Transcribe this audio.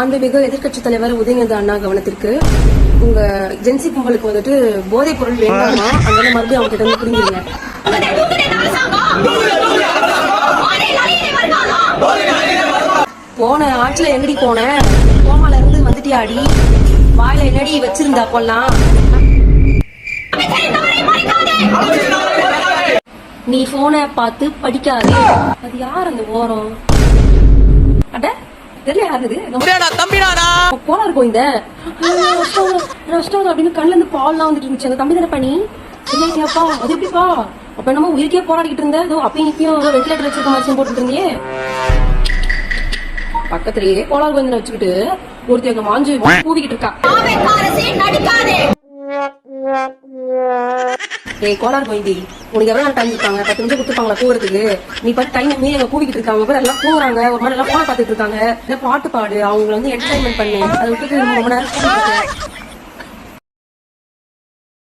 மாண்புமிகு எதிர்க்கட்சி தலைவர் உதயநிதி அண்ணா கவனத்திற்கு, உங்க ஜென்சி கும்பலுக்கு வந்துட்டு போதைப் பொருள் வேண்டாமா, அதனால மறுபடியும் அவங்க கிட்ட வந்து புரிஞ்சுங்க. போன ஆட்சில எங்கடி போன, கோமால இருந்து வந்துட்டியாடி, வாயில என்னடி வச்சிருந்தா அப்பெல்லாம். நீ போனை பார்த்து படிக்காது. அது யார் அந்த ஓரம்? அட தெரியல யாரு போனா இருக்கும் இந்த அப்படின்னு கண்ணுல இருந்து பால்லாம் வந்துட்டு இருந்துச்சு. அந்த தம்பி தானே பண்ணி இல்லையாப்பா? அது எப்படிப்பா? அப்ப என்னமோ உயிருக்கே போராடிக்கிட்டு இருந்த, அப்பயும் இப்பயும் வெண்டிலேட்டர் வச்சிருக்க மாதிரி போட்டுட்டு இருந்தியே. பக்கத்திலேயே கோளாறு கொஞ்சம் வச்சுக்கிட்டு ஒருத்தி அங்க மாஞ்சு கூவிக்கிட்டு இருக்கா. ஏய் கோளாறு கோயந்தி, உனக்கு எவ்வளவு டைம் இருக்காங்க? 10 நிமிஷம் கொடுத்துருப்பாங்களா கூவுறதுக்கு? நீ பாட்டு டைம் மீறி அங்க கூவிக்கிட்டு இருக்காங்க. பேர் எல்லாம் கூவுறாங்க, ஒரு மாதிரி எல்லாம் போன பாத்துட்டு இருக்காங்க. பாட்டு பாடு, அவங்க வந்து என்டர்டைன்மெண்ட் பண்ணு. அதை விட்டுட்டு ரொம்ப நேரம்